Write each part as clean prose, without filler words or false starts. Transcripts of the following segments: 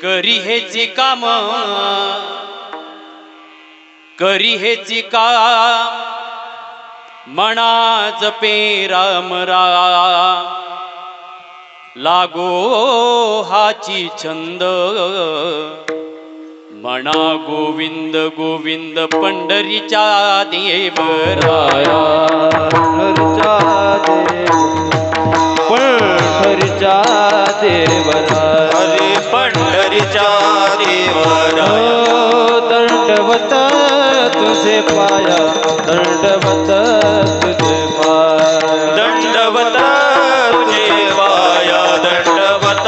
करी हेची काम, करी हेची काम, मना जपे राम राम, लागो हाची छंद, म्हणा गोविंद गोविंद पंढरीच्या देवराया, पंढरीच्या देवराया, हरे पंढरीच्या देवराया, दंडवत तुझे पाया, दंडवत तुझे पाया, दंडवत तुझे पाया, दंडवत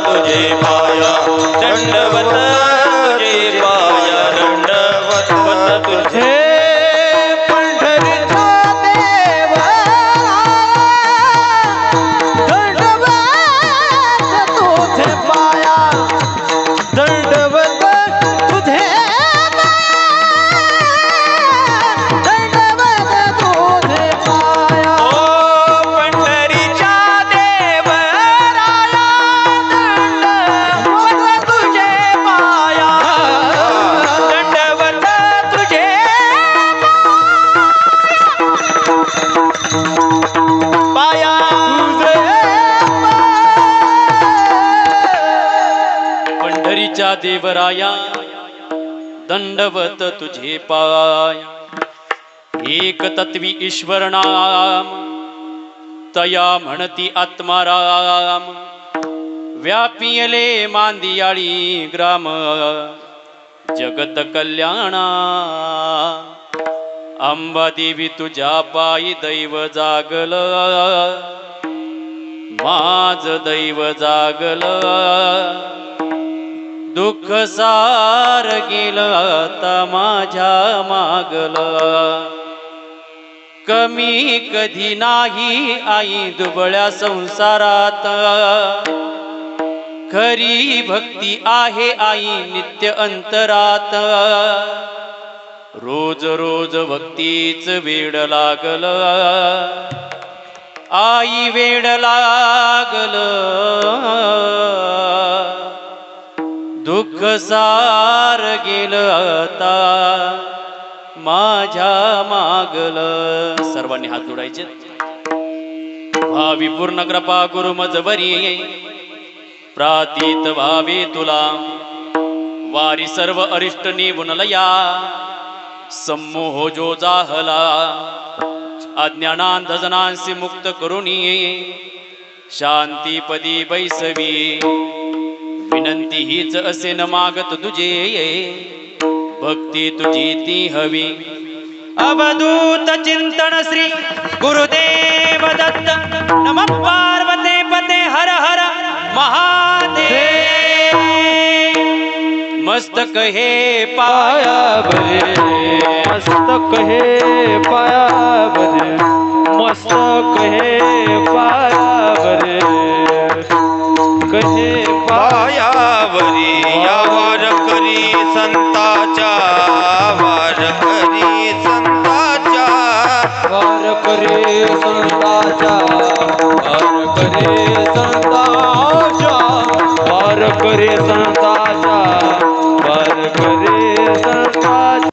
तुझे पाया, दंडवत तुझे पाया, दंडवत तुझे देवराया, दंडवत तुझे पाया, एक तत्वी ईश्वर नाम, तया म्हणती आत्माराम, व्यापियले मांदियाळी ग्राम, जगत कल्याणा, अंबा देवी तुझ्या पायी दैव जागल, माझ दैव जागल, दुःख सार गेलं आता माझ्या मागल, कमी कधी नाही आई दुबळ्या संसारात, खरी भक्ती आहे आई नित्य अंतरात, रोज रोज भक्तीच वेड लागल, आई वेड लागल, दुःख सार गेलं आता माझ्या मागल. सर्वांनी हात जोडायचे. भावी पूर्ण कृपा गुरु मजबरी, प्रातीत भावे तुला, वारी सर्व अरिष्ट निवून लया, सम्मोह जो जाहला, अज्ञानांधजनांसी मुक्त करुणी, शांतीपदी बैसवी, विनंती हीच असे न मागत तुझे, भक्ती तुझी ती हवी. अवधूत चिंतन श्री गुरुदेव दत्त. नमः पार्वते पते हर हर महादेव. मस्तक हे पाया बरे, मस्तक हे पाया बरे, मस्तक हे पाया बरे, कहे पायावरी या वार करी संताच्या, वार करी संताच्या, वार करे संताच्या, वार करे संताच्या, वार करे संताच्या, वार करे संताच्या.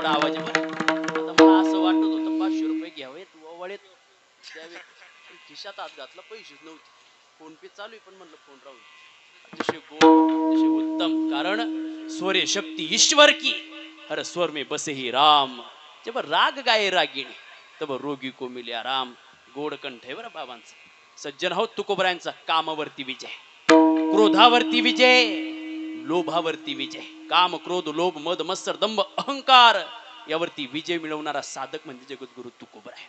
आवाज आहे बरं. आता मला असं वाटत होतं 500 रुपये घ्यावेत वळेत द्यावेत, पण खिशात हात घातला पैसेच नव्हते. फोन पे चालू आहे पण म्हणलं फोन राहू दे. अतिशय गोड अतिशय उत्तम, कारण स्वरे शक्ती ईश्वर की हर स्वर में बसे ही राम, जब राग गाये रागिणी तब रोगी को मिले आराम. गोड कंठ आहे बरं बाबांचा. सज्जन हो, तुकोबरायांचा कामावरती विजय, क्रोधावरती विजय, लोभावरती विजय. काम क्रोध लोभ मद मत्सर दंभ अहंकार यावरती विजय मिळवणारा साधक म्हणजे जगद्गुरु तुकोबराय.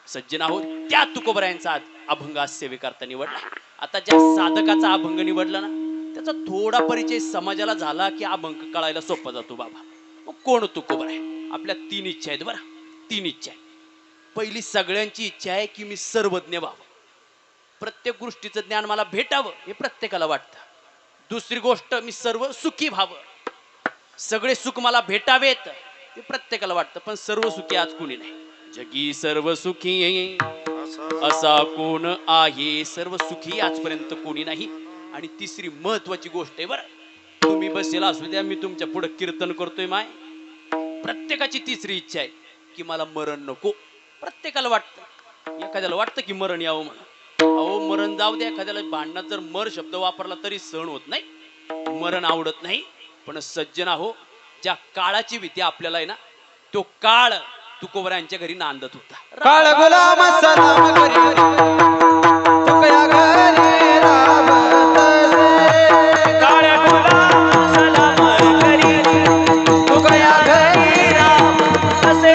सज्जन आहोत, त्या तुकोबरायांचा अभंग आज सेवेकरता निवडला. आता ज्या साधकाचा अभंग निवडला ना, त्याचा थोडा परिचय समाजाला झाला की अभंग कळायला सोपा जातो बाबा. मग कोण तुकोबराय? आपल्या 3 इच्छा आहेत बरं, 3 इच्छा आहेत. पहिली सगळ्यांची इच्छा आहे की मी सर्वज्ञ व्हावं, प्रत्येक गोष्टीचं ज्ञान मला भेटावं हे प्रत्येकाला वाटतं. दुसरी गोष्ट, मी सर्व सुखी व्हावं, सगळे सुख मला भेटावेत हे प्रत्येकाला वाटतं. पण सर्व सुखी आज कोणी नाही. जगी सर्व सुखी असा कोण आहे? सर्व सुखी आजपर्यंत कोणी नाही. आणि तिसरी महत्वाची गोष्ट आहे बरं, तुम्ही बसेला असू द्या, मी तुमच्या पुढे कीर्तन करतोय माय, प्रत्येकाची तिसरी इच्छा आहे की मला मरण नको. प्रत्येकाला वाटतं, एखाद्याला वाटतं की मरण यावं म्हणून. अहो मरण जाऊ द्या, एखाद्याला भांडणात जर मर शब्द वापरला तरी सहन होत नाही, मरण आवडत नाही. पण सज्जन आहो, ज्या काळाची भीती आपल्याला आहे ना, तो काळ तुकोबरायांच्या घरी नांदत होता. काळ गुलाम सलाम करी तुकया घरी राबतसे. काळ गुलाम सलाम करी तुकया घरी राबतसे.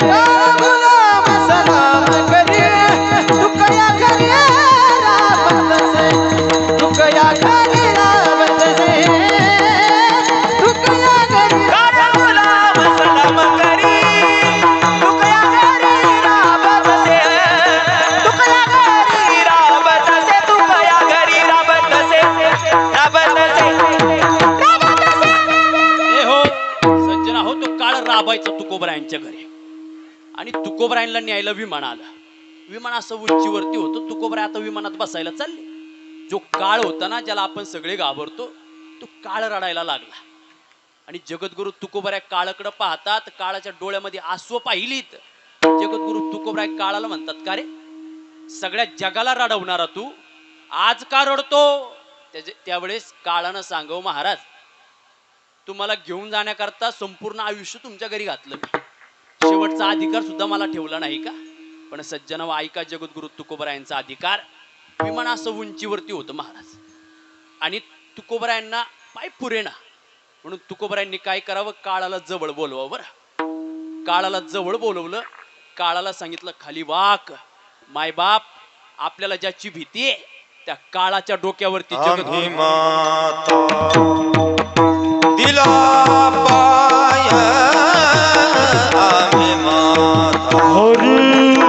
काळ गुलाम सलाम करी तुकया घरी राबतसे. तुकया घरी राबतसे. तुकया घरी काळ गुलाम सलाम करी तुकया घरी राबतसे. तुकया घरी राबतसे. तुकया घरी राबतसे. राबतसे. ए हो सज्जन आहो, तो काळ राबायचा तुकोबरायांच्या घरी. आणि तुकोबरायांना न्यायला विमान आलं. विमान असं उंचीवरती होतं. तुकोबराय आता विमानात बसायला चालले. जो काळ होता ना, ज्याला आपण सगळे घाबरतो, तो काळ रडायला लागला. आणि जगद्गुरु तुकोबराय काळाकडे पाहतात, काळाच्या डोळ्यामध्ये आसव पाहिलीत. जगद्गुरु तुकोबराय काळाला म्हणतात, का रे सगळ्या जगाला रडवणारा तू आज का रडतो? त्यावेळेस काळानं सांगव, महाराज तुम्हाला घेऊन जाण्याकरता संपूर्ण आयुष्य तुमच्या घरी घातलं मी, शेवटचा अधिकार सुद्धा मला ठेवला नाही का? पण सज्जनाव ऐका, जगद्गुरु तुकोबरायांचा अधिकार. विमान असं उंचीवरती होतं महाराज, आणि तुकोबरायांना पाय पुरेना, म्हणून तुकोबरायांनी काय करावं, काळाला जवळ बोलवावं. बरं, काळाला जवळ बोलवलं. काळाला सांगितलं, खाली वाक मायबाप, आपल्याला ज्याची भीती आहे त्या काळाच्या डोक्यावरती आम्ही माता दिला पाय, आम्ही माता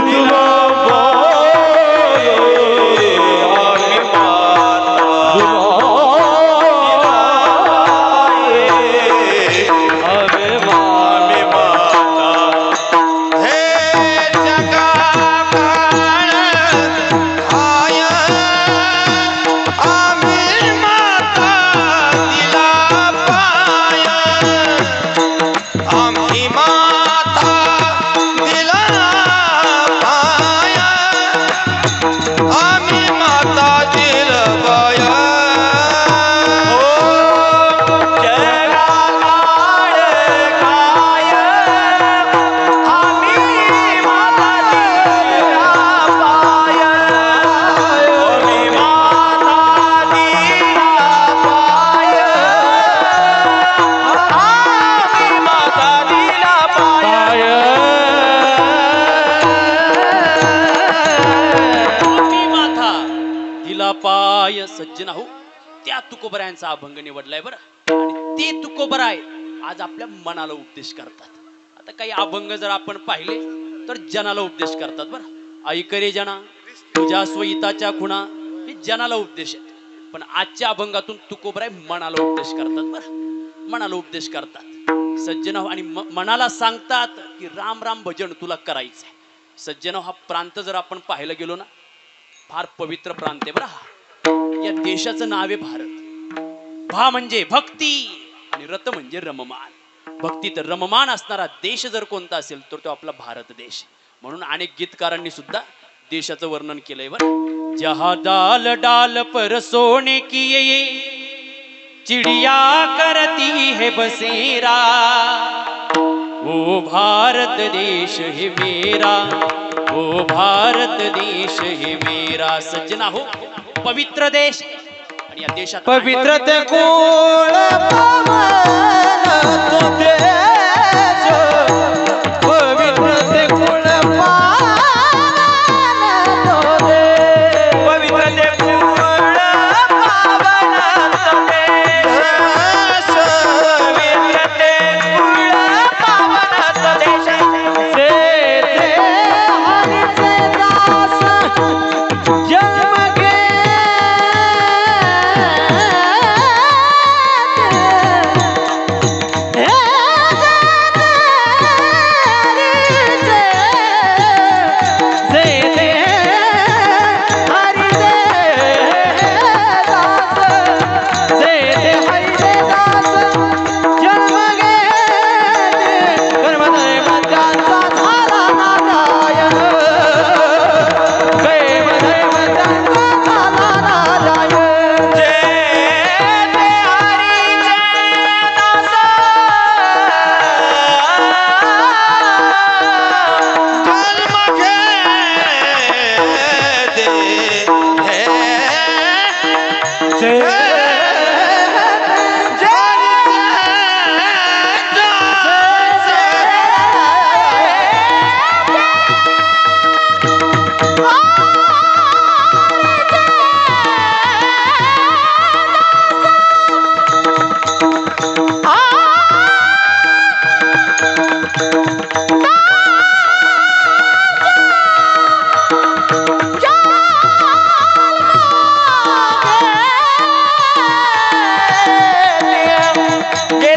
दिला पाय, आम्ही पाय. सज्जन हो, त्या तुकोबरायांचा अभंग निवडलाय बरं. आणि ते तुकोबराय आज आपल्या मनाला उपदेश करतात. आता काही अभंग जर आपण पाहिले तर जनाला उपदेश करतात बरं. ऐकरे जना तुझ्या स्वहिताच्या खुणा, हे जनाला उपदेश आहेत. पण आजच्या अभंगातून तुकोबराय मनाला उपदेश करतात बरं, मनाला उपदेश करतात. सज्जन हो, आणि मनाला सांगतात की राम राम भजन तुला करायचंय. सज्जन हो, हा प्रांत जर आपण पाहायला गेलो ना, फार पवित्र प्रांत आहे बरं. या देशाचं नाव आहे भारत. भा म्हणजे भक्ती आणि रत म्हणजे रममान. भक्तीत रममान असणारा देश जर कोणता असेल तर तो आपला भारत देश. म्हणून अनेक गीतकारांनी सुद्धा देशाचं वर्णन केलंय बरं. जहा डाल डाल पर सोने की ये चिड़िया करती है बसेरा, वो भारत देश है मेरा, वो भारत देश है मेरा. सज्जना हो, पवित्र देश आणि या देशात पवित्र ते कुळ पावन तो देश, पवित्र ते कुळ पावन तो देश, पवित्र ते कुळ पावन तो देश, पवित्र ते कुळ पावन तो देश.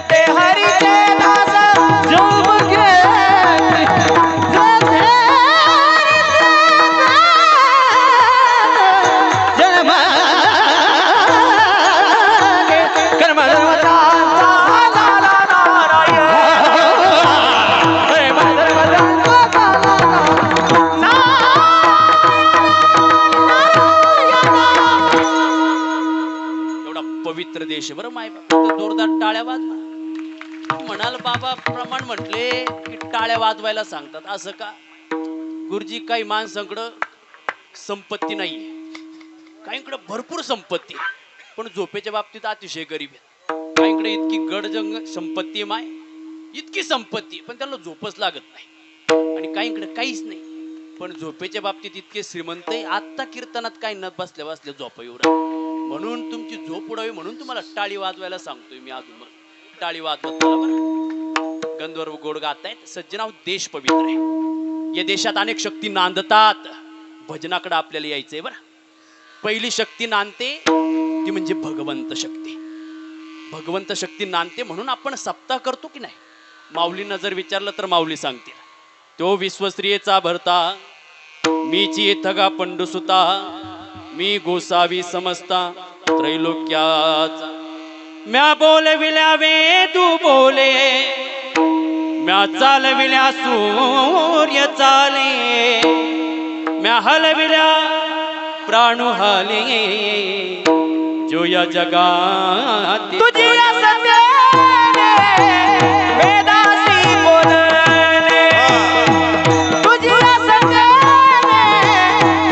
से हरिचे दास जन्म पवित्र देश बरं. माय जोरदार टाळ्या वाजवा. म्हणाल बाबा प्रमाण म्हटले की टाळ्या वाजवायला सांगतात असं का? गुरुजी, काही माणसांकडं संपत्ती नाहीये, काहींकडे भरपूर संपत्ती, पण झोपेच्या बाबतीत अतिशय गरीब आहे. काहींकडे इतकी गडजंग संपत्ती माय, इतकी संपत्ती पण त्याला झोपच लागत नाही. आणि काहींकडे काहीच नाही पण झोपेच्या बाबतीत इतके श्रीमंत आहे. आत्ता कीर्तनात काही न बसल्या बसल्या झोप एवढं. म्हणून तुमची झोप उडावी म्हणून तुम्हाला टाळी वाजवायला सांगतोय मी. अजून मग टाळी वाजवत गंधर्व गोड गातायत. सज्जनाव, देश पवित्र आहे. या देशात अनेक शक्ती नांदतात. भजनाकडे आपल्याला यायचंय बरं. पहिली शक्ती नांदते ती म्हणजे भगवंत शक्ती. भगवंत शक्ती नांदते म्हणून आपण सप्ताह करतो की नाही. माऊलींना जर विचारलं तर माऊली सांगतील, तो विश्वश्रियेचा भरता मीची इथगा पंडुसुता, मी गोसावी समजता त्रैलोक्याचा. म्या बोलविल्या वेदू बोले, म्या चालविल्या सूर्य चाले, म्या हलविल्या प्राणू हाले, जो या जगात तुझी असते वेदासी बोलणे, तुझी असते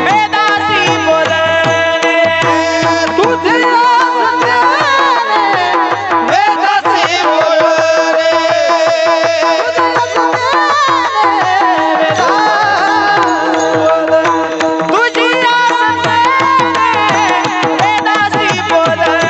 वेदासी बोलणे, तुझी असते वेदासी बोलणे, तुझी असते वेदासी बोलणे.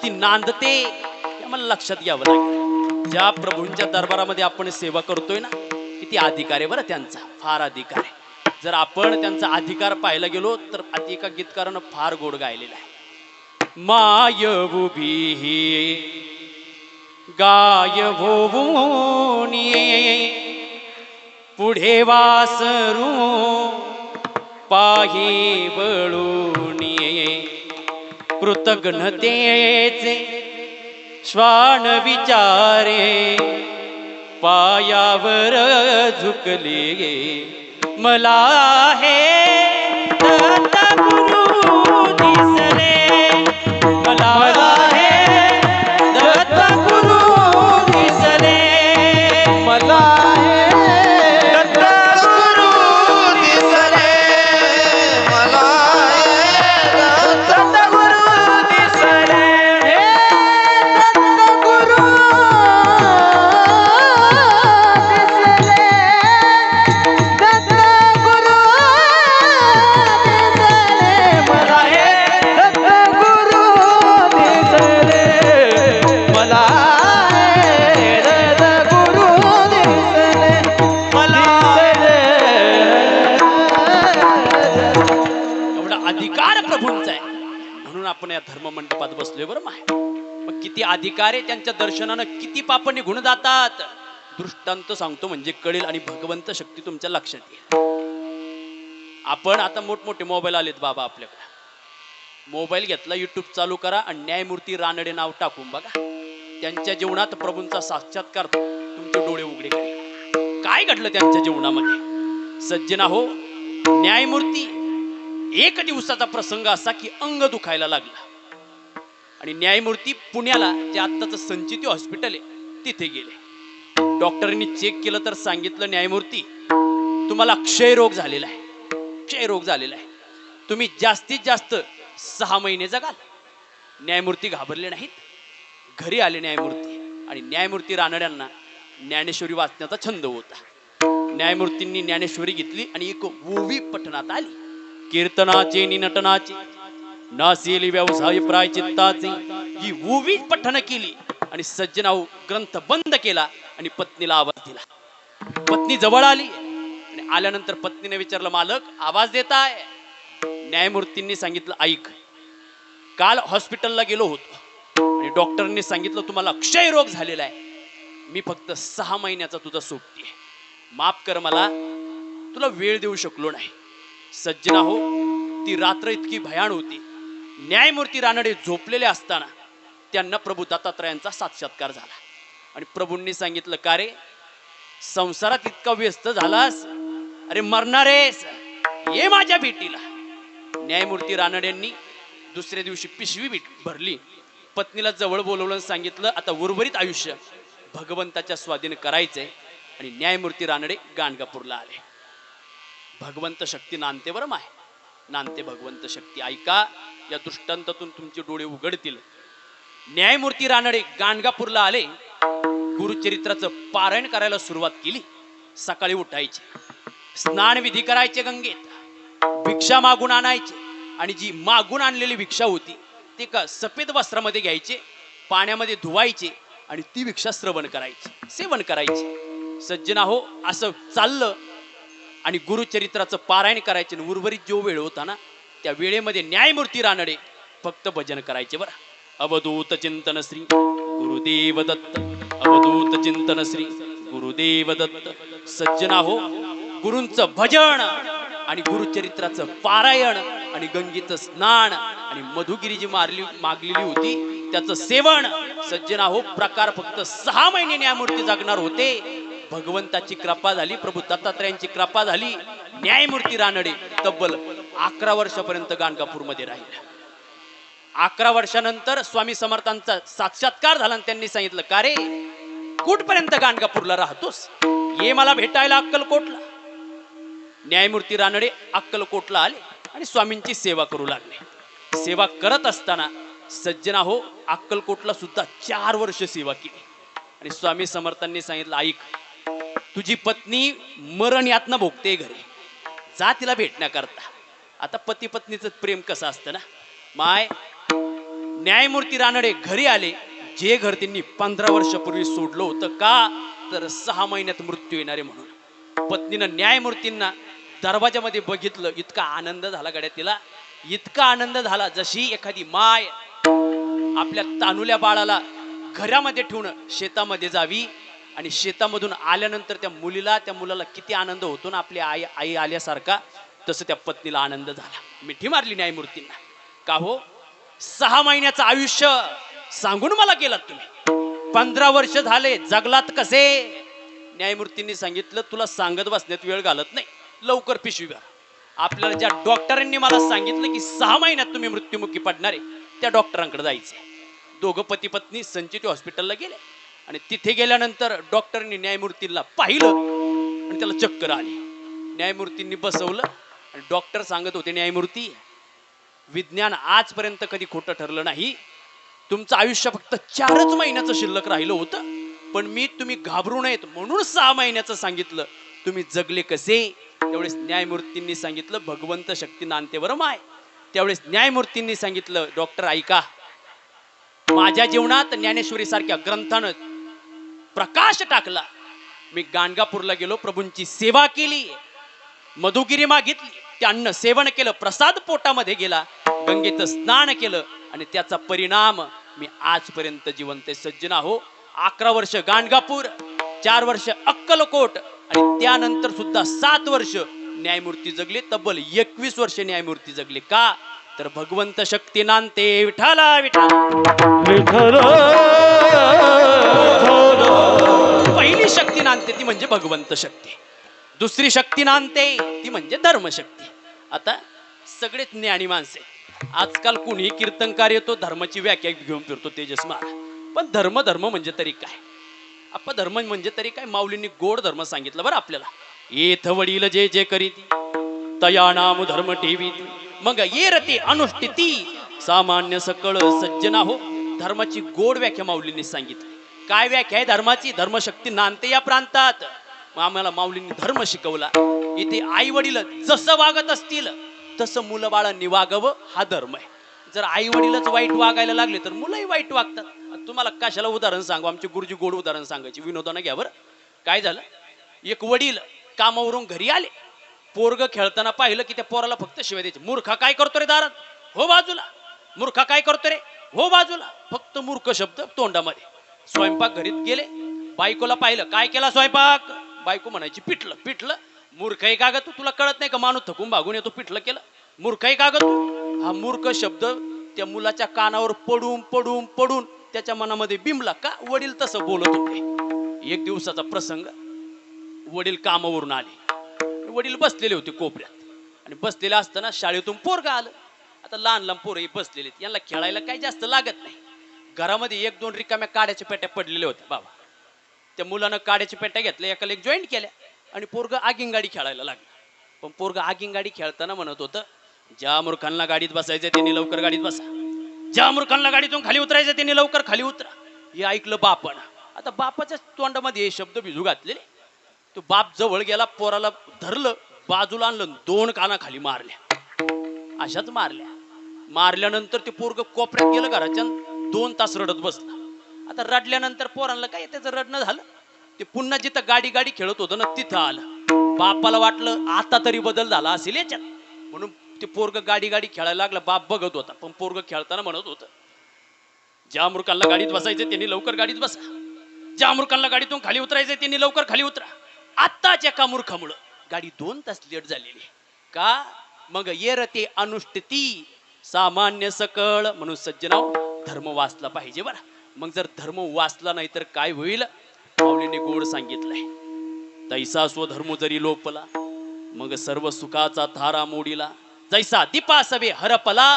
किती नांदते हे आम्हाला लक्षात घ्यावं लागेल. ज्या प्रभूंच्या दरबारामध्ये आपण सेवा करतोय ना, किती अधिकार आहे बरं त्यांचा, फार अधिकार आहे. जर आपण त्यांचा अधिकार पाहायला गेलो तर एका गीतकारानं फार गोड गायलेला आहे. माय उभी गाय भोवूनी पुढे वासरू पाही वळूनी कृतघ्नतेचे श्वान विचारे पायावर झुकले मला हे दत्तगुरु दिसले मला हे दत्तगुरु दिसले मला दत्तगुरु दिसले मला सद्गुरु दिसले सद्गुरु दिसले सद्गुरु दिसले मला सद्गुरु दिसले मला सद्गुरु दिसले एवढा अधिकार प्रभूंचा आहे म्हणून आपण या धर्म मंडपात बसलोय बरं माय. मग किती अधिकार आहे त्यांच्या दर्शनानं, किती पाप निघून जातात. दृष्टांत सांगतो म्हणजे कळेल आणि भगवंत शक्ती तुमच्या लक्षात येईल. आपण आता मोठमोठे मोबाईल आलेत बाबा आपल्याकडे. मोबाईल घेतला, युट्यूब चालू करा आणि न्यायमूर्ती रानडे नाव टाकून बघा. त्यांच्या जीवनात प्रभूंचा साक्षात्कार तुमचे डोळे उघडे करेल. काय घडलं त्यांच्या जीवनामध्ये सज्जना हो. न्यायमूर्ती एक दिवसाचा प्रसंग असा की अंग दुखायला लागला आणि न्यायमूर्ती पुण्याला जे आत्ताचं संचिती हॉस्पिटल आहे तिथे गेले. डॉक्टरांनी चेक केलं तर सांगितलं न्यायमूर्ती तुम्हाला क्षयरोग झालेला आहे. क्षयरोग झालेला आहे, तुम्ही जास्तीत जास्त 6 महिने जगाल. न्यायमूर्ती घाबरले नाहीत, घरी आले न्यायमूर्ती. आणि न्यायमूर्ती रानड्यांना ज्ञानेश्वरी वाचण्याचा छंद होता. न्यायमूर्तींनी ज्ञानेश्वरी घेतली आणि एक ओवी पठणात आली. कीर्तनाचे नि नटनाचे नासेली व्यवसाय प्रायचित्ताचे ही ओवी पठण केली आणि सज्जनाऊ ग्रंथ बंद केला आणि पत्नीला आवाज दिला. पत्नी जवळ आली आणि आल्यानंतर पत्नीने विचारलं मालक आवाज देताय. न्यायमूर्तींनी सांगितलं ऐक, काल हॉस्पिटलला गेलो होतो आणि डॉक्टरांनी सांगितलं तुम्हाला क्षयरोग झालेला आहे. मी फक्त 6 महिन्याचा तुझा सोबती आहे, माफ कर, मला तुला वेळ देऊ शकलो नाही. सज्जना हो, ती रात्र इतकी भयान होती. न्यायमूर्ती रानडे झोपलेले असताना त्यांना प्रभू दत्तात्रयांचा साक्षात्कार झाला आणि प्रभूंनी सांगितलं का रे संसारात इतका व्यस्त झालास, अरे मरणारेस, ये माझ्या भेटीला. न्यायमूर्ती रानडेंनी दुसऱ्या दिवशी पिशवी भरली, पत्नीला जवळ बोलवलं आणि सांगितलं आता उर्वरित आयुष्य भगवंताच्या स्वाधीन करायचंय. आणि न्यायमूर्ती रानडे गाणगापूरला आले. भगवंत शक्ती नांदते बरं माय, नांदते भगवंत शक्ती. ऐका, या दृष्टांतातून तुमचे डोळे उघडतील. न्यायमूर्ती रानडे गाणगापूरला आले, गुरुचरित्राचं पारायण करायला सुरुवात केली. सकाळी उठायचे, स्नान विधी करायचे, गंगेत भिक्षा मागून आणायचे आणि जी मागून आणलेली भिक्षा होती ते का सफेद वस्त्रामध्ये घ्यायचे, पाण्यामध्ये धुवायचे आणि ती भिक्षा श्रवण करायची, सेवन करायचे. सज्जना हो, असं चाललं आणि गुरुचरित्राचं पारायण करायचे. उर्वरित जो वेळ होता ना त्या वेळेमध्ये न्यायमूर्ती रानडे फक्त भजन करायचे बरं. अवधूत चिंतन श्री गुरुदेव दत्त, अवधूत चिंतन श्री गुरुदेव दत्त. सज्जना हो, गुरूंचं भजन आणि गुरुचरित्राचं पारायण आणि गंगेचं स्नान आणि मधुगिरी जी मागलेली होती त्याचं सेवन. सज्जना हो, प्रकार फक्त 6 महिने न्यायमूर्ती जगणार होते. भगवंताची कृपा झाली, प्रभू दत्तात्रयांची कृपा झाली. न्यायमूर्ती रानडे तब्बल 11 वर्षापर्यंत गाणगापूरमध्ये राहिले. 11 वर्षानंतर स्वामी समर्थांचा साक्षात्कार झाला आणि त्यांनी सांगितलं का रे कुठपर्यंत गाणगापूरला राहतोस, ये मला भेटायला अक्कलकोटला. न्यायमूर्ती रानडे अक्कलकोटला आले आणि स्वामींची सेवा करू लागले. सेवा करत असताना सज्जना हो, अक्कलकोटला सुद्धा 4 वर्ष सेवा केली आणि स्वामी समर्थांनी सांगितलं ऐक, तुझी पत्नी मरण यातना भोगते घरी, जा तिला भेटण्याकरता. आता पती पत्नीचं प्रेम कसं असतं ना माय. न्यायमूर्ती रानडे घरी आले. जे घर त्यांनी 15 वर्षापूर्वी सोडलं होतं, का तर 6 महिन्यात मृत्यू येणारे म्हणून. पत्नीनं न्यायमूर्तींना दरवाजामध्ये बघितलं, इतका आनंद झाला गड्या तिला, इतका आनंद झाला जशी एखादी माय आपल्या तानुल्या बाळाला घरामध्ये ठेवून शेतामध्ये जावी आणि शेतामधून आल्यानंतर त्या मुलाला किती आनंद होतो ना आपली आई आल्यासारखा, तसं त्या पत्नीला आनंद झाला. मिठी मारली न्यायमूर्तींना. का हो, 6 महिन्याचं आयुष्य सांगून मला केलात तुम्ही, 15 वर्ष झाले जगलात कसे? न्यायमूर्तींनी सांगितलं, तुला सांगत बसण्यात वेळ घालत नाही, लवकर पिशवी भर. आपल्याला ज्या डॉक्टरांनी मला सांगितलं की 6 महिन्यात तुम्ही मृत्युमुखी पडणारे, त्या डॉक्टरांकडे जायचे. दोघं पती पत्नी संचिती हॉस्पिटलला गेले आणि तिथे गेल्यानंतर डॉक्टरांनी न्यायमूर्तींना पाहिलं आणि त्याला चक्कर आली. न्यायमूर्तींनी बसवलं आणि डॉक्टर सांगत होते, न्यायमूर्ती, विज्ञान आजपर्यंत कधी खोटं ठरलं नाही. तुमचं आयुष्य फक्त 4च महिन्याचं शिल्लक राहिलं होतं, पण मी तुम्ही घाबरू नयेत म्हणून 6 महिन्याचं सांगितलं. तुम्ही जगले कसे? त्यावेळेस न्यायमूर्तींनी सांगितलं, भगवंत शक्ती नांदते बरं माय. त्यावेळेस न्यायमूर्तींनी सांगितलं, डॉक्टर ऐका, माझ्या जीवनात ज्ञानेश्वरी सारख्या ग्रंथानं प्रकाश टाकला. मी गाणगापूरला गेलो, प्रभूंची सेवा केली, मधुगिरी मागितली, ते अन्न सेवन केलं, प्रसाद पोटामध्ये गेला, गंगेत स्नान केलं आणि त्याचा परिणाम मी आजपर्यंत जिवंत सज्जना हो. 11 वर्ष गाणगापूर, 4 वर्ष अक्कलकोट आणि त्यानंतर सुद्धा 7 वर्ष न्यायमूर्ती जगले. तब्बल 21 वर्ष न्यायमूर्ती जगले. का तर भगवंत शक्ती नांदते विठाला विठा. पहिली शक्ती नांदते ती म्हणजे भगवंत शक्ती, दुसरी शक्ती नांदते ती म्हणजे धर्मशक्ती. आता सगळेच ज्ञानी माणसे, आजकाल कुणीही कीर्तनकार येतो, धर्माची व्याख्या घेऊन फिरतो तेजस महाराज. पण धर्म म्हणजे तरी काय? आपण धर्म म्हणजे तरी काय? माऊलींनी गोड धर्म सांगितलं बरं आपल्याला. येथ वडील जे जे करीती तया नाम धर्म ठेवीती, मग ये रती अनुष्ठिती सामान्य सकळ सज्जना हो. धर्माची गोड व्याख्या माऊलींनी सांगितली. काय व्याख्या आहे धर्माची? धर्मशक्ती नांदते या प्रांतात. आम्हाला माऊलींनी धर्म शिकवला. इथे आई वडील जसं वागत असतील तसं मुलं बाळांनी वागावं, हा धर्म आहे. जर आई वडीलच वाईट वागायला लागले तर मुलंही वाईट वागतात. तुम्हाला कशाला उदाहरण सांगू, आमची गुरुजी गोड उदाहरण सांगायची, विनोदानं घ्या बरं. काय झालं, एक वडील कामावरून घरी आले, पोरग खेळताना पाहिलं की त्या पोराला फक्त शिवाय द्यायचे. मूर्खा काय करतो रे दारात, हो बाजूला. मूर्खा काय करतो रे, हो बाजूला. फक्त मूर्ख शब्द तोंडामध्ये. स्वयंपाक घरीत गेले, बायकोला पाहिलं, काय केला स्वयंपाक? बायको म्हणायची, पिठलं. पिठलं? मूर्ख आहे का ग तू? तुला कळत नाही का माणूस थकून भागून येतो, पिठलं केलं? मूर्ख आहे का ग तू? हा मूर्ख शब्द त्या मुलाच्या कानावर पडून पडून पडून त्याच्या मनामध्ये बिंबला. का वडील तसं बोलत होते. एक दिवसाचा प्रसंग, वडील कामावरून आले, वडील बसलेले होते कोपऱ्यात आणि बसलेले असताना शाळेतून पोरगा आलं. आता लहान लहान पोरं बसलेले, यांना खेळायला काही जास्त लागत नाही. घरामध्ये 1-2 रिकाम्या काड्याच्या पेट्या पडलेल्या होत्या. बाबा त्या मुलानं काड्याच्या पेट्या घेतल्या, एकाला एक जॉईंट केल्या आणि पोरगा आगिंगाडी खेळायला लागला. पण पोरगा आगिंगाडी खेळताना म्हणत होतं, ज्या मूर्खांना गाडीत बसायचं त्यांनी लवकर गाडीत बसा, ज्या मूर्खांना गाडीतून खाली उतरायचं त्यांनी लवकर खाली उतरा. हे ऐकलं बापानं. आता बापाच्या तोंडामध्ये हे शब्द भिजू घातलेले. तो बाप जवळ गेला, पोराला धरलं, बाजूला आणलं, 2 काना खाली मारल्या. अशाच मारल्या. मारल्यानंतर ते पोरग कोपऱ्यात गेलं घराच्या, 2 तास रडत बसला. आता रडल्यानंतर पोरांना काय त्याचं रडणं झालं, ते पुन्हा जिथं गाडी खेळत होतं ना तिथं आलं. बापाला वाटलं आता तरी बदल झाला असेल याच्यात, म्हणून ते पोरग गाडी खेळायला लागलं. बाप बघत होता, पण पोरग खेळताना म्हणत होतं, ज्या मूर्खांना गाडीत बसायचं त्यांनी लवकर गाडीत बसा, ज्या मूर्खांना गाडीतून खाली उतरायचं त्यांनी लवकर खाली उतरा. आत्ताच एका मूर्खामुळं गाडी 2 तास लेट झालेली. का? मग ये रते अनुष्ठिती सामान्य सकळ. म्हणून सज्जनाव, धर्म वाचला पाहिजे बरं. मग जर धर्म वाचला नाही तर काय होईल? माऊलीने गोड सांगितलंय, तैसा स्वधर्म जरी लोपला, मग सर्व सुखाचा थारा मोडीला. जैसा दीपासवे हरपला,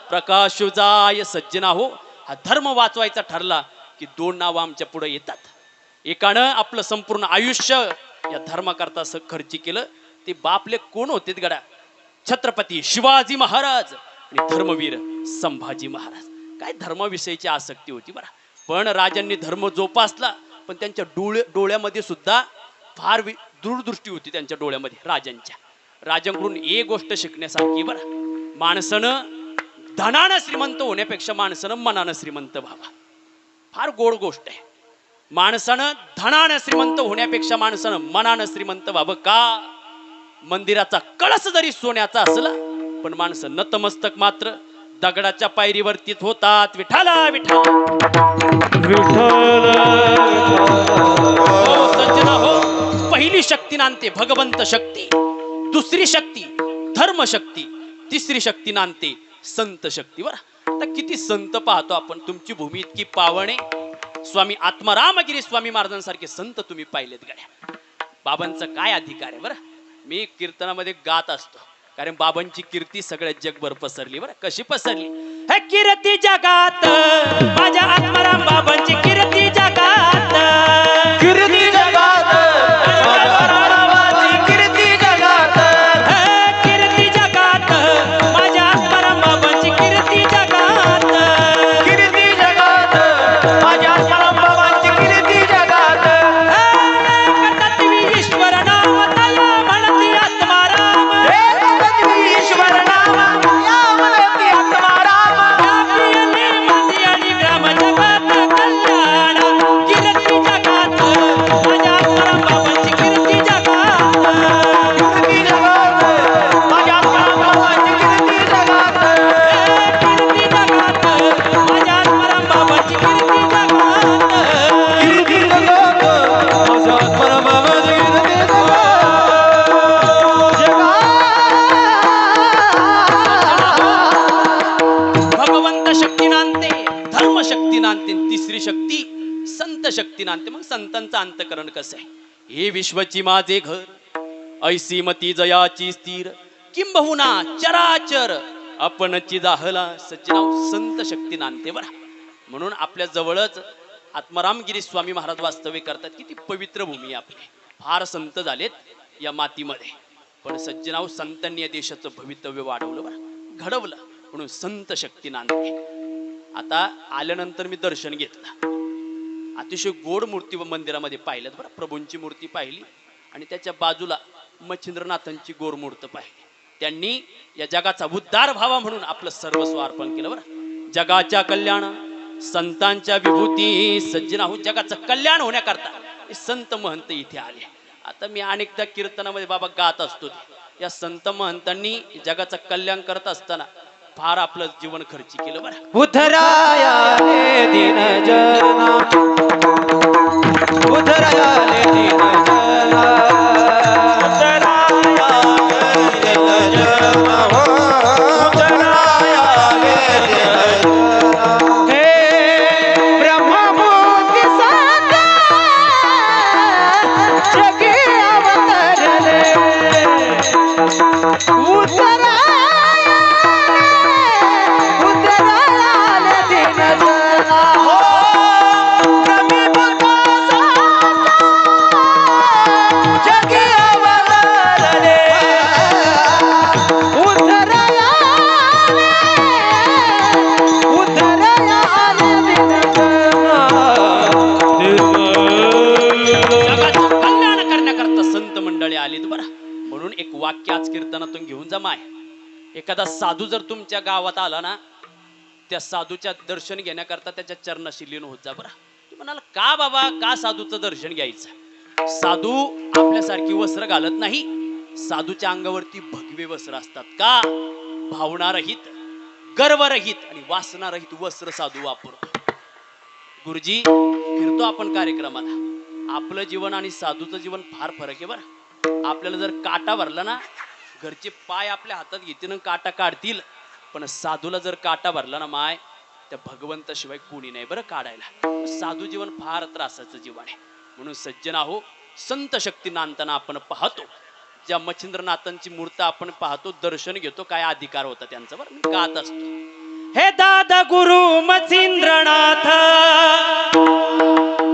प्रकाश जाय सज्जना हो. हा धर्म वाचवायचा ठरला की 2 नावं आमच्या पुढे येतात. एकानं आपलं संपूर्ण आयुष्य या धर्माकरता खर्ची केलं. ते बापले कोण होते गड्या? छत्रपती शिवाजी महाराज आणि धर्मवीर संभाजी महाराज. काय धर्माविषयीची आसक्ती होती बरं. पण राजांनी धर्म जोपासला, पण त्यांच्या डोळ्यामध्ये सुद्धा फार दूरदृष्टी होती. त्यांच्या डोळ्यामध्ये राजांकडून एक गोष्ट शिकण्यासारखी बरं. माणसानं धनानं श्रीमंत होण्यापेक्षा माणसानं मनानं श्रीमंत व्हावा. फार गोड गोष्ट आहे. माणसानं धनानं श्रीमंत होण्यापेक्षा माणसानं मनानं श्रीमंत व्हावं. का? मंदिराचा कळस जरी सोन्याचा असला पण माणसं नतमस्तक मात्र दगडाच्या पायरीवरती होतात. विठाला विठाला हो सज्जना हो. पहिली शक्ती नांदते भगवंत शक्ती, दुसरी शक्ती धर्म शक्ती, तिसरी शक्ती नांदते संत शक्ती. बरं आता किती संत पाहतो आपण. तुमची भूमी इतकी पावन आहे. स्वामी आत्मारामगिरी स्वामी महाराजांसारखे संत तुम्ही पाहिलेत गड्या. बाबांचा काय अधिकार आहे. बरं मी कीर्तनामध्ये गात असतो कारण बाबांची कीर्ती सगळ्या जगभर पसरली. बरं कशी पसरली? हे कीर्ती जगात माझ्या आत्माराम बाबांची कीर्ती जगात, कीर्ती जगात माझ्या आत्मारामाची कीर्ती जगात, हे कीर्ती जगात माझ्या आत्माराम बाबांची कीर्ती जगात, कीर्ती जगात माझ्या आत्मारामाची कीर्ती जगात. तत्वी ईश्वर नाम तया म्हणती आत्माराम, ईश्वर नाम या म्हणती आत्माराम, व्यापिले माती आणि ग्राम जगात कल्याण. कीर्ती जगात माझ्या आत्माराम बाबांची कीर्ती जगात, कीर्ती जगात माझ्या आत्मारामाची कीर्ती जगात, कीर्ती जगात माझ्या आत्माराम बाबांची कीर्ती जगात. कीर्ती जगात माझ्या आत्मारामाची कीर्ती जगात. भगवंत शक्ती नांदते, धर्म शक्ती नांदते, तिसरी शक्ती संत शक्ती नांदते. मग संतांचं अंतकरण कसं आहे? हे विश्वची माझे घर, ऐसी मती जयाची स्थिर, किंबहुना चराचर आपणची जाहला. सज्जनाव संत शक्ती नांदते. बरं म्हणून आपल्या जवळच आत्मारामगिरी स्वामी महाराज वास्तव्य करतात. किती पवित्र भूमी आहे आपली. फार संत झालेत या मातीमध्ये पण सज्जनाव संतांनी या देशाचं भवितव्य वाढवलं. बरं घडवलं म्हणून संत शक्ती नांदते. आता आल्यानंतर मी दर्शन घेतलं. अतिशय गोड मूर्ती मंदिरामध्ये पाहिल्यात. बरं प्रभूंची मूर्ती पाहिली आणि त्याच्या बाजूला मच्छिंद्रनाथांची गोड मूर्ती पाहिली. त्यांनी या जगाचा उद्धार व्हावा म्हणून आपलं सर्वस्व अर्पण केलं. बरं जगाच्या कल्याण संतांच्या विभूती. सज्जना जगाचं कल्याण होण्याकरता हे संत महंत इथे आले. आता मी अनेकदा कीर्तनामध्ये बाबा गात असतो. या संत महंतांनी जगाचं कल्याण करत असताना फार आपलं जीवन खर्ची केलं. बरं उधरायाले दिन जना, उधरायाले दिन जना, हे ब्रह्ममूर्ती साता जगी अवतरले, उधरायाले दिन जना. हो ब्रह्ममूर्ती साता जगी अवतरले, उधरायाले दिन जना. जगाचं कल्याण करण्याकरता संत मंडळी आलीत. बरं म्हणून एक वाक्य आज कीर्तनातून घेऊन जा. माय एखादा साधू जर तुमच्या गावात आला ना त्या साधूच्या दर्शन घेण्याकरता त्याच्या चरणाशी लीन होत जा. बरं तू म्हणाल का बाबा का साधूचं दर्शन घ्यायचं? साधू आपल्यासारखी वस्त्र घालत नाही. साधूच्या अंगावरती भगवे वस्त्र असतात. का? भावनारहित, गर्वरहित आणि वासनारहित वस्त्र साधू वापरतो. गुरुजी फिरतो आपण कार्यक्रमाला. आपलं जीवन आणि साधूचं जीवन फार फरक आहे. बरं आपल्याला जर काटा भरला ना घरचे पाय आपल्या हातात घेतील आणि काटा काढतील. पण साधूला जर काटा भरला ना माय त्या भगवंताशिवाय कोणी नाही बरं काढायला. साधू जीवन फार त्रासाचं जीवन आहे. म्हणून सज्जन आहो संत शक्ती नांदताना आपण पाहतो. ज्या मच्छिंद्रनाथांची मूर्ती आपण पाहतो दर्शन घेतो. काय अधिकार होता त्यांचा. बरं मी गात असतो. हे दादा गुरु मच्छिंद्रनाथ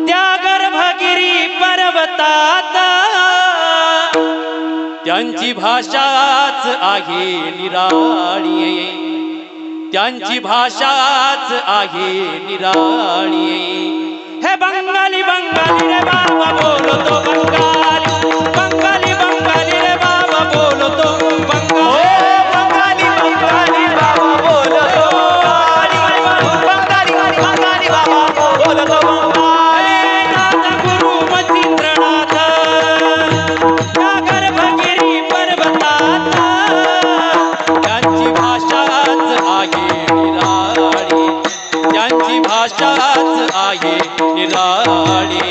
त्या गर्भगिरी पर्वतात त्यांची भाषाच आहे निराळी, त्यांची भाषाच आहे निराळी. हे बंगाली बंगाली रे बाबा बोलतो बंगाली, बंगाली बंगाली रे बाबा बोलतो बंगाली, बंगाली बंगाली बाबा बोलतो आहे निराळी.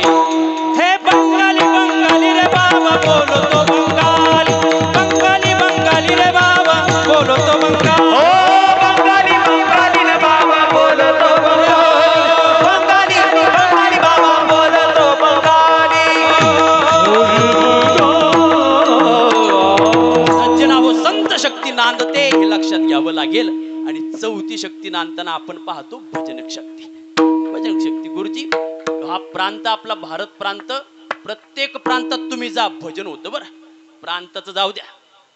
हे बंगाली बंगाली रे बाबा बोलतो बंगाली, बंगाली बंगाली रे बाबा बोलतो बंगाली. बंगाली बंगाली रे बाबा बोलतो बंगाली, बंगाली बंगाली बाबा बोलतो बंगाली. सज्जनावो, संत शक्ती नांदते हे लक्षात घ्यावं लागेल. आणि चौथी शक्ती नांदताना आपण पाहतो भजनक शक्ती. भजनक शक्ती गुरुजी, हा प्रांत आपला भारत प्रांत, प्रत्येक प्रांतात तुम्ही जा भजन होतं बरं. प्रांताचं जाऊ द्या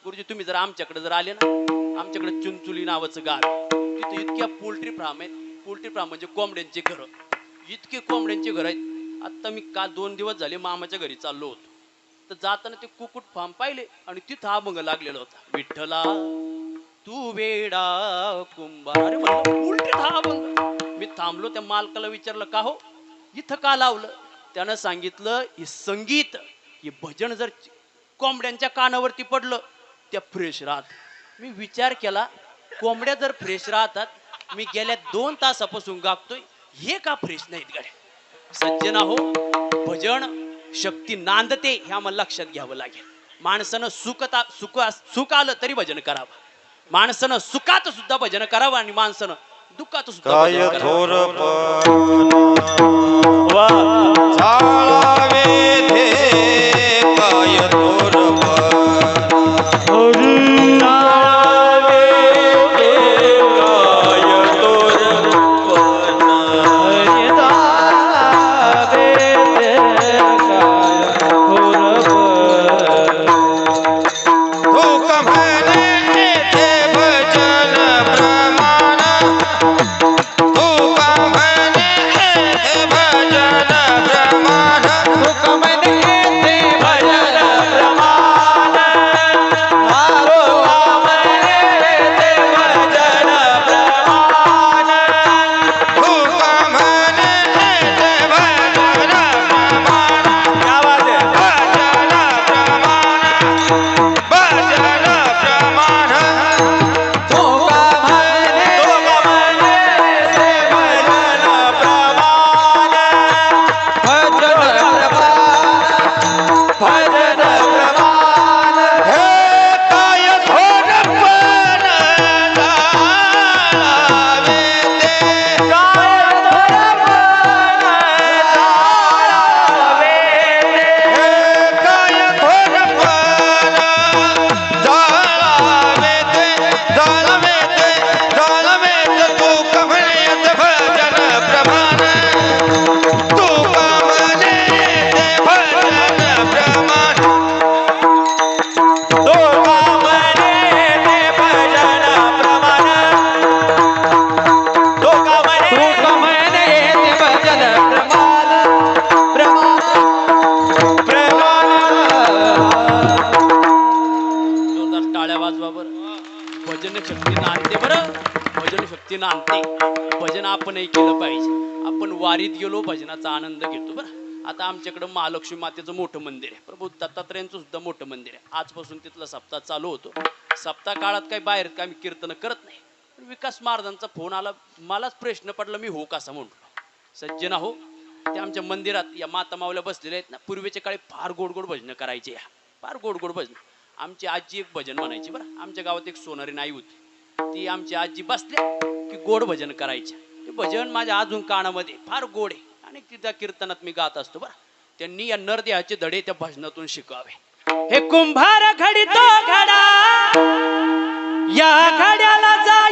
गुरुजी, तुम्ही जर आमच्याकडे जर आले ना, आमच्याकडे चुनचुली नावाचं गाव आहे. तिथे इतक्या पोल्ट्री फार्म आहेत. पोल्ट्री फार्म म्हणजे कोंबड्यांचे घर, इतके कोंबड्यांचे घर आहेत. आता मी काल 2 दिवस झाले मामाच्या घरी चाललो होतो, तर जाताना ते कुकुट फार्म पाहिले आणि तिथं अभंग लागलेला होता, विठ्ठला तू वेडा कुंभार. अरे म्हणलं पोल्ट्रीत हा अभंग. मी थांबलो, त्या मालकाला विचारलं का हो इथं का लावलं. त्यानं सांगितलं हे संगीत, हे भजन जर कोंबड्यांच्या कानावरती पडलं त्या फ्रेश राहत. मी विचार केला, कोंबड्या जर फ्रेश राहतात, मी गेल्या 2 तासापासून गागतोय, हे का फ्रेश नाहीत गाड्या. सज्जना हो, भजन शक्ती नांदते हे आम्हाला लक्षात घ्यावं लागेल. माणसानं सुख आलं तरी भजन करावं, माणसानं सुखात सुद्धा भजन करावं आणि माणसानं दुःखात सुद्धा काय भजन करावं. चाळावे ते काय थोरपण. भजन आपणही केलं पाहिजे. आपण वारीत गेलो, भजनाचा आनंद घेतो बरं. आता आमच्याकडं महालक्ष्मी मातेचं मोठं मंदिर आहे, प्रभू दत्तात्रयांचं सुद्धा मोठं मंदिर आहे. आजपासून तिथला सप्ताह चालू होतो. सप्ताह काळात काही बाहेर काय कीर्तन करत नाही. विकास महाराजांचा फोन आला, मलाच प्रश्न पडला मी हो कसा म्हणतो. सज्जना हो, ते आमच्या मंदिरात या माता माऊल्या बसलेल्या आहेत ना, पूर्वीच्या काळी फार गोड गोड भजन करायचे, फार गोड गोड भजन. आमची आजी एक भजन म्हणायची बरं. आमच्या गावात एक सोनारी नाई होती, ती आमची आजी बसल्या की गोड भजन करायच्या. ते भजन माझ्या अजून कानामध्ये फार गोड आहे आणि त्या कीर्तनात मी गात असतो बरं. त्यांनी या नरदेहाचे धडे त्या भजनातून शिकावे. हे कुंभार घडी तो घडा, या घड्याला जा